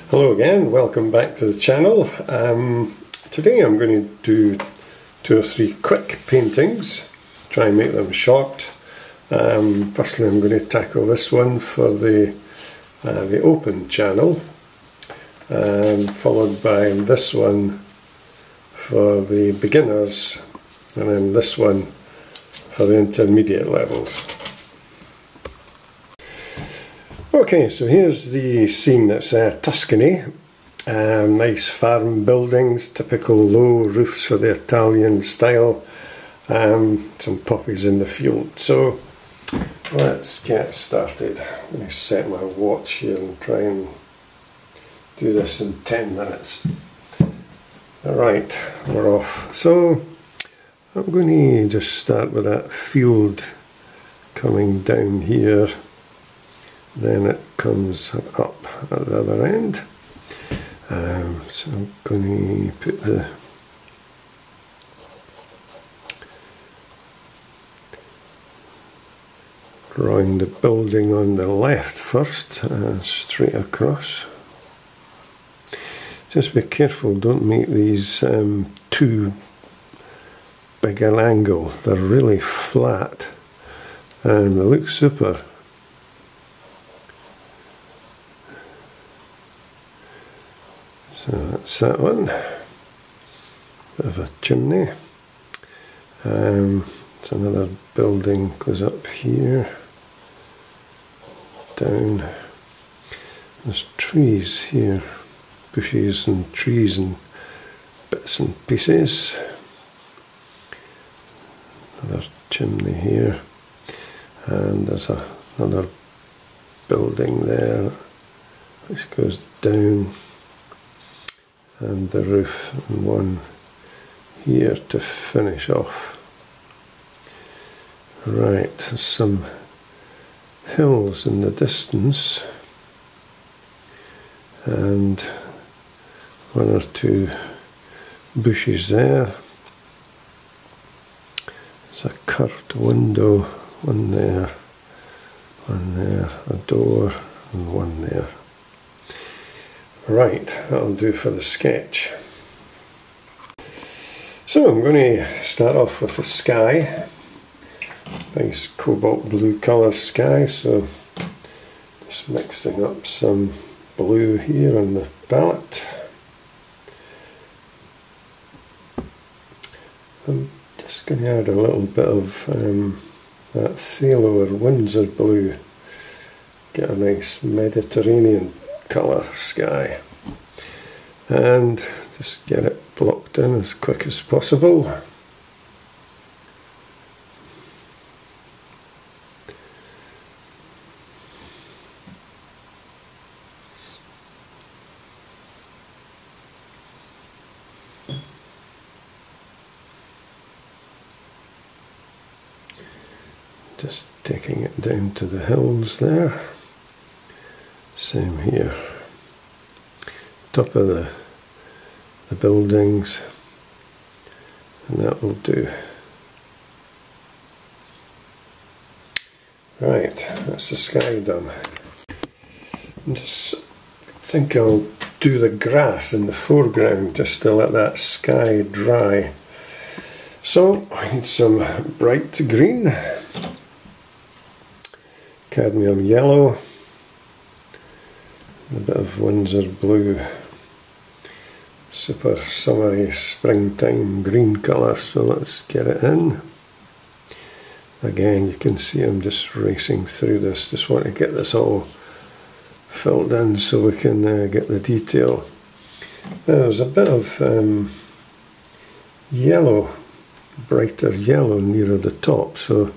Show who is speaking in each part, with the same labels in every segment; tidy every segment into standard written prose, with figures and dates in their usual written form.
Speaker 1: Hello again, welcome back to the channel. Today I'm going to do 2 or 3 quick paintings, try and make them short. Firstly I'm going to tackle this one for the open channel, followed by this one for the beginners, and then this one for the intermediate levels. Okay, so here's the scene. It's Tuscany. Nice farm buildings, typical low roofs for the Italian style, some poppies in the field. So let's get started. Let me set my watch here and try and do this in 10 minutes. Alright, we're off. So I'm going to just start with that field coming down here. Then it comes up at the other end. So I'm going to put drawing the building on the left first, straight across. Just be careful, don't make these too big an angle. They're really flat and they look super. So that's that one, bit of a chimney. It's another building, goes up here, down. There's trees here, bushes and trees and bits and pieces. Another chimney here, and there's another building there which goes down. And the roof, and one here to finish off. Right, there's some hills in the distance and 1 or 2 bushes there. There's a curved window, one there, a door, and one there. Right, that'll do for the sketch. So I'm going to start off with the sky. Nice cobalt blue colour sky, so just mixing up some blue here on the palette. I'm just going to add a little bit of that phthalo or Windsor blue. Get a nice Mediterranean colour sky, and just get it blocked in as quick as possible. Just taking it down to the hills there. Same here, top of the buildings, and that will do. Right, that's the sky done. I just think I'll do the grass in the foreground just to let that sky dry. So I need some bright green, cadmium yellow, a bit of Windsor blue, super summery springtime green colour, so let's get it in. Again, you can see I'm just racing through this, just want to get this all filled in so we can get the detail. There's a bit of yellow, brighter yellow nearer the top, so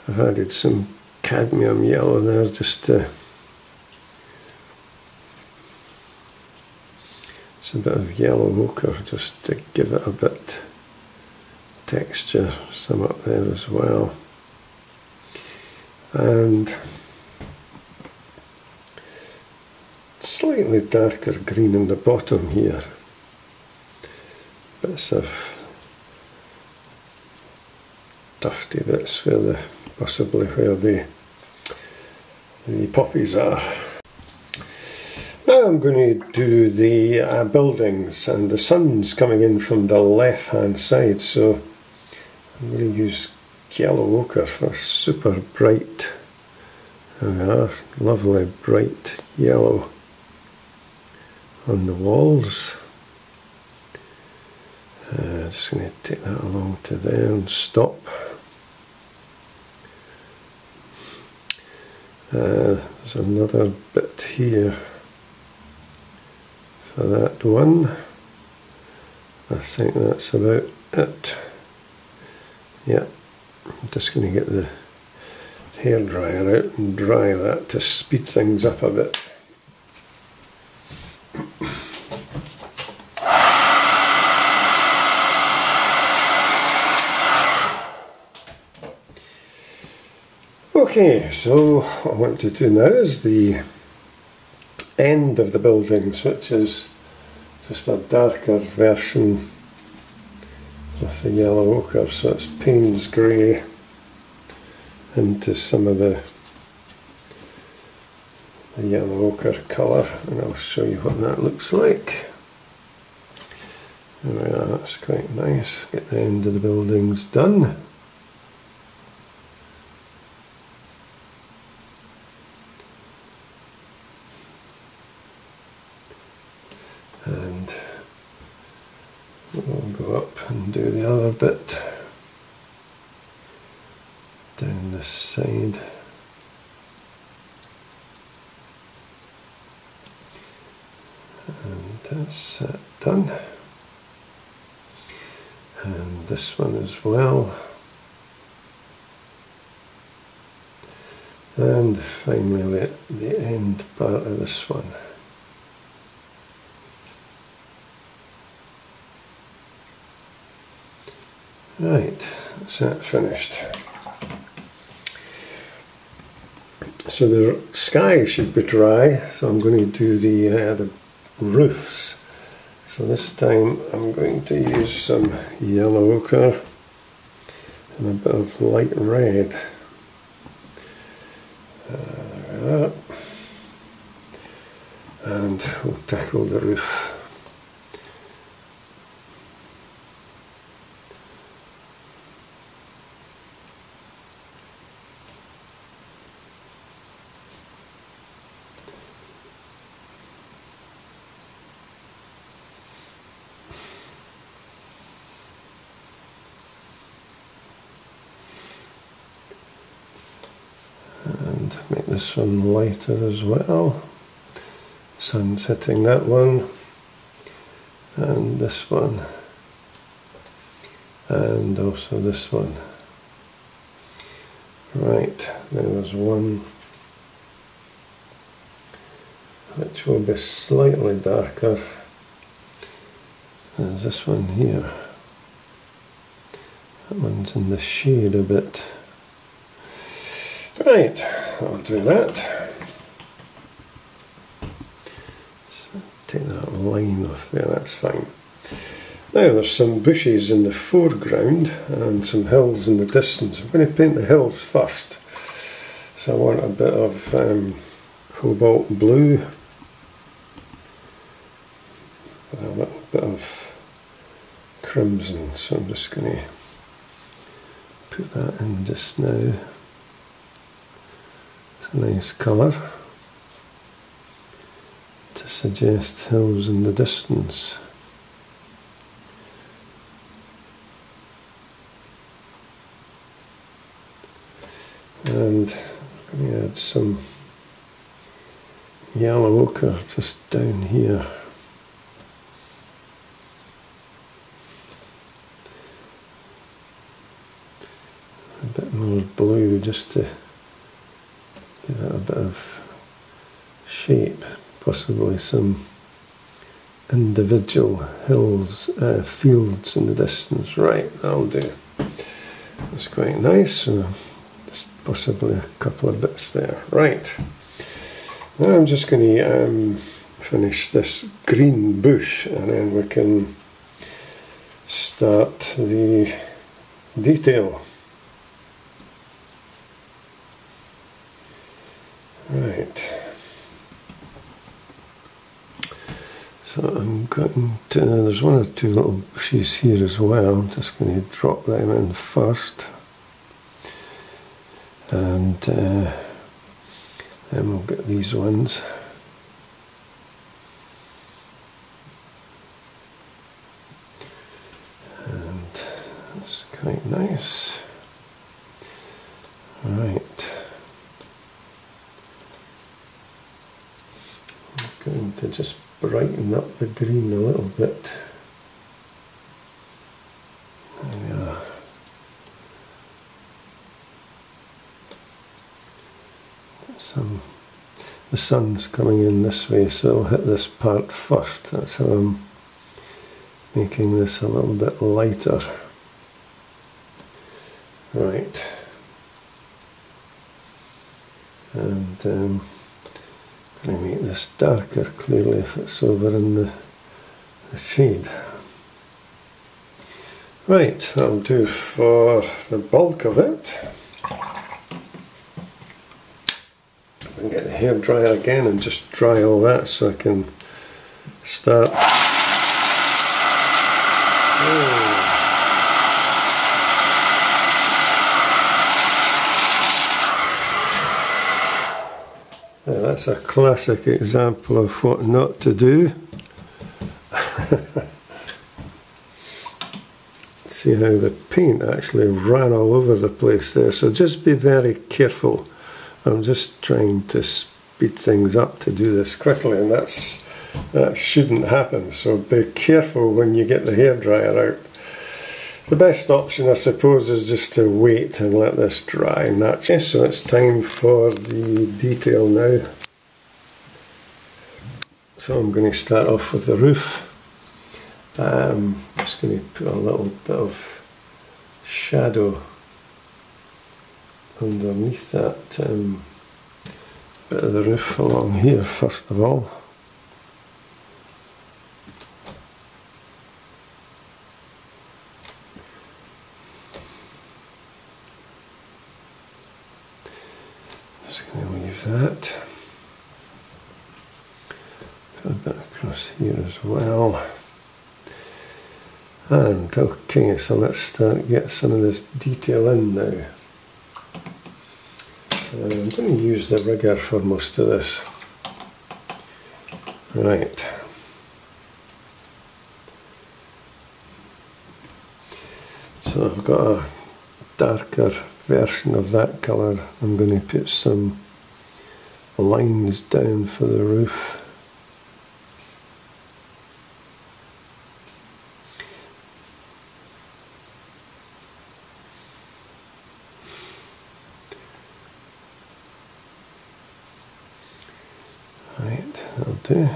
Speaker 1: I've added some cadmium yellow there just to a bit of yellow ochre just to give it a bit texture, some up there as well, and slightly darker green in the bottom here, bits of tufty bits where possibly where the poppies are. Now Now I'm going to do the buildings, and the sun's coming in from the left hand side, so I'm going to use yellow ochre for super bright, lovely bright yellow on the walls. Just going to take that along to there and stop. There's another bit here for that one. I think that's about it. Yeah, I'm just going to get the hairdryer out and dry that to speed things up a bit. Okay, so what I want to do now is the end of the buildings, which is just a darker version of the yellow ochre, so it's Payne's grey into some of the yellow ochre colour, and I'll show you what that looks like. There we are, that's quite nice. Get the end of the buildings done. And we'll go up and do the other bit down this side. And that's that done. And this one as well. And finally the end part of this one. Right, that's that finished. So the sky should be dry, so I'm going to do the roofs. So this time I'm going to use some yellow ochre and a bit of light red. There we are. And we'll tackle the roof. And make this one lighter as well. Sun's hitting that one, and this one, and also this one. Right, now there's one which will be slightly darker. There's this one here. That one's in the shade a bit. Right, I'll do that. So take that line off there, that's fine. Now there's some bushes in the foreground and some hills in the distance. I'm going to paint the hills first. So I want a bit of cobalt blue, a little bit of crimson, so I'm just going to put that in just now. Nice colour to suggest hills in the distance. And I'm going to add some yellow ochre just down here. A bit more blue just to give it a bit of shape, possibly some individual hills, fields in the distance. Right, that'll do. That's quite nice, so just possibly a couple of bits there. Right, now I'm just going to finish this green bush, and then we can start the detail. Right. I'm going to, there's one or two little bushes here as well. I'm just going to drop them in first. And then we'll get these ones. And that's quite nice. Right. I'm going to just brighten up the green a little bit. There we are. The sun's coming in this way, so I'll hit this part first. That's how I'm making this a little bit lighter. Right. And I'm going to make this darker clearly if it's over in the shade. Right, that'll do for the bulk of it. I can get the hairdryer again and just dry all that so I can start. Yeah, that's a classic example of what not to do. See how the paint actually ran all over the place there, so just be very careful. I'm just trying to speed things up to do this quickly, and that shouldn't happen, so be careful when you get the hairdryer out. The best option, I suppose, is just to wait and let this dry naturally. So it's time for the detail now. So I'm going to start off with the roof. Just going to put a little bit of shadow underneath that bit of the roof along here first of all. Just going to leave that. Put a bit across here as well. And okay, so let's start get some of this detail in now. I'm going to use the rigger for most of this. Right. So I've got a darker version of that colour. I'm going to put some lines down for the roof. Right, that'll do.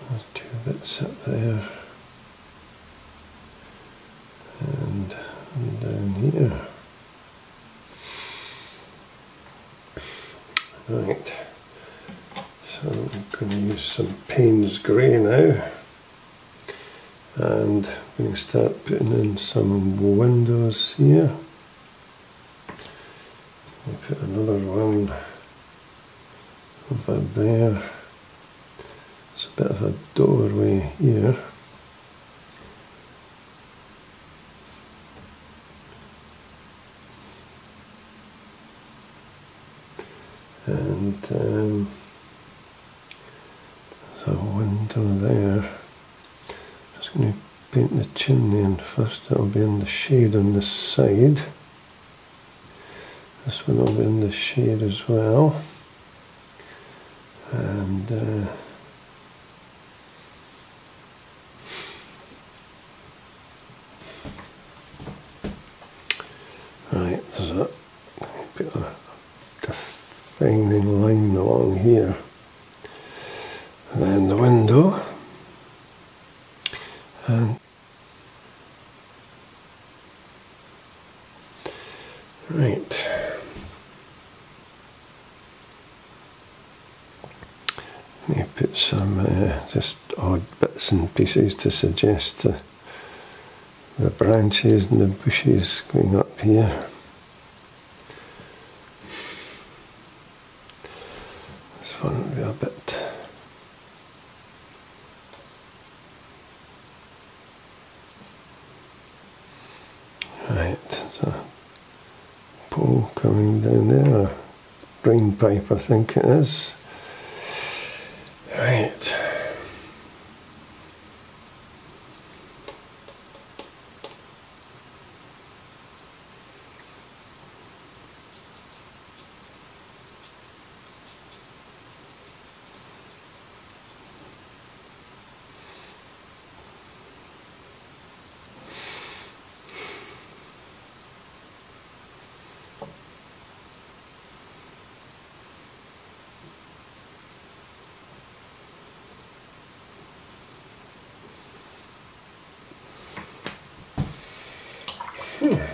Speaker 1: There's two bits up there and down here. Right. So I'm going to use some Payne's Grey now, and I'm going to start putting in some windows here. I'll put another one over there. It's a bit of a doorway here. And there's a window there. Just going to paint the chimney in first. That'll be in the shade on this side. This one will be in the shade as well. And right, so put a defining line along here. And then the window. And right. Let me put some just odd bits and pieces to suggest the branches and the bushes going up here. This one will be a bit right, so pole coming down there, a drain pipe I think it is. Right.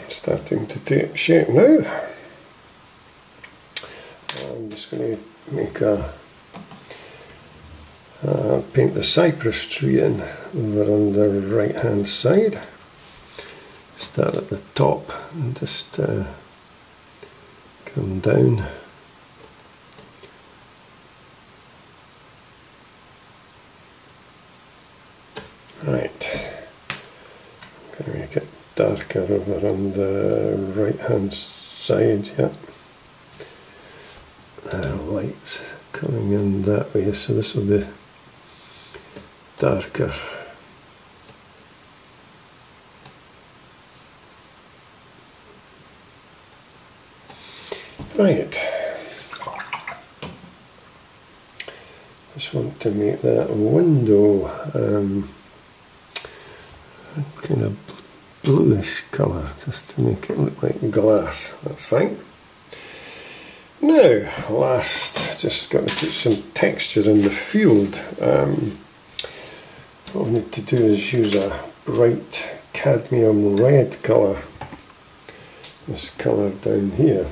Speaker 1: Starting to take shape now. I'm just going to make paint the cypress tree in over on the right hand side. Start at the top and just come down. Right, I'm going to make it darker over on the right hand side, yeah. Lights coming in that way, so this will be darker. Right, just want to make that window kind of bluish colour, just to make it look like glass. That's fine. Now, last, just got to put some texture in the field. What we need to do is use a bright cadmium red colour. This colour down here.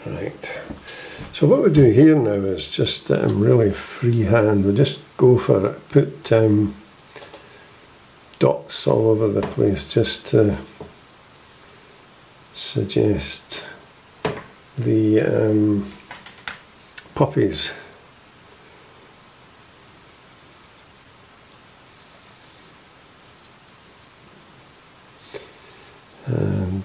Speaker 1: Right, so what we do here now is just really freehand. We just go for it, put dots all over the place just to suggest the poppies. And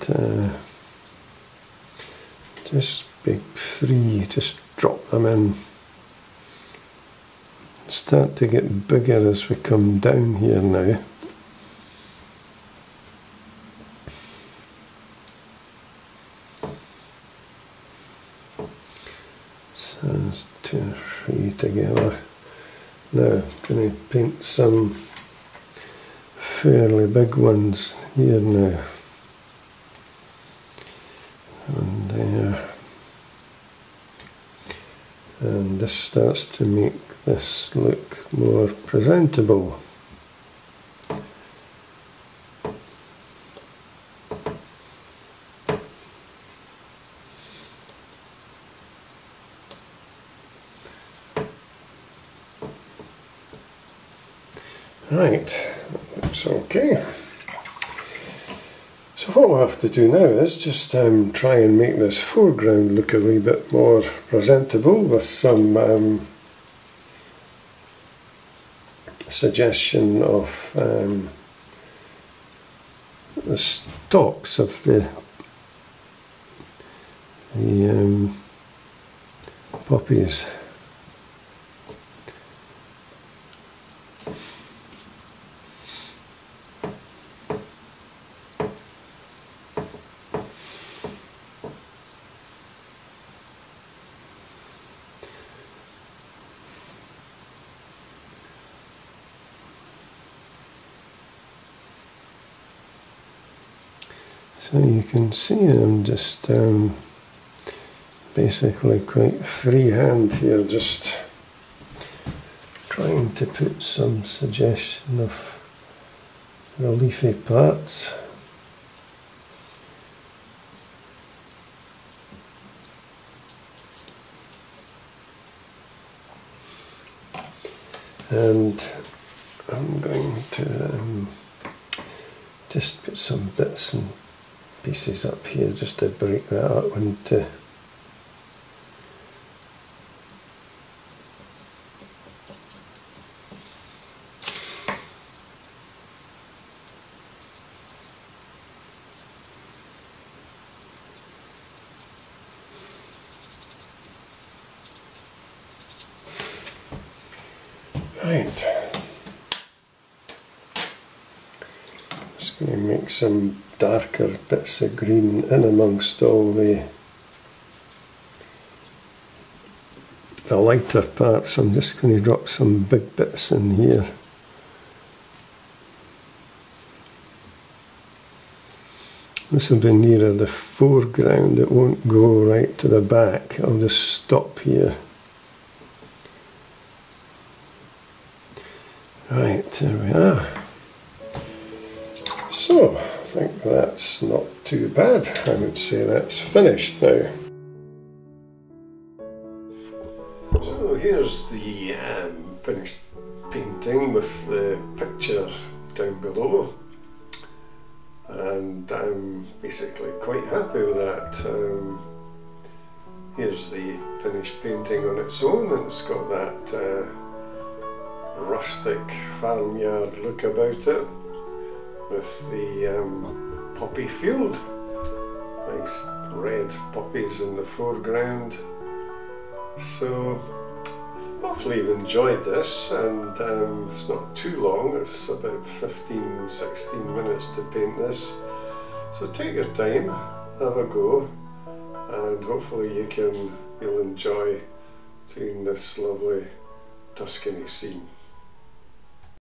Speaker 1: just be free, just drop them in. Start to get bigger as we come down here now. So it's 2 or 3 together. Now I'm going to paint some fairly big ones here now. And there. And this starts to make this look more presentable. Right, that looks okay. So what we'll have to do now is just try and make this foreground look a wee bit more presentable with some suggestion of the stalks of the poppies. So you can see I'm just basically quite freehand here, just trying to put some suggestion of the leafy parts. And I'm going to just put some bits and pieces up here just to break that up into right. Just going to make some darker bits of green in amongst all the lighter parts. I'm just going to drop some big bits in here. This will be nearer the foreground, it won't go right to the back. I'll just stop here. Right, there we are. So, I think that's not too bad. I would say that's finished now. So here's the finished painting with the picture down below, and I'm basically quite happy with that. Here's the finished painting on its own, and it's got that rustic farmyard look about it, with the poppy field, nice red poppies in the foreground. So hopefully you've enjoyed this, and it's not too long, it's about 15-16 minutes to paint this, so take your time, have a go, and hopefully you'll enjoy seeing this lovely Tuscany scene.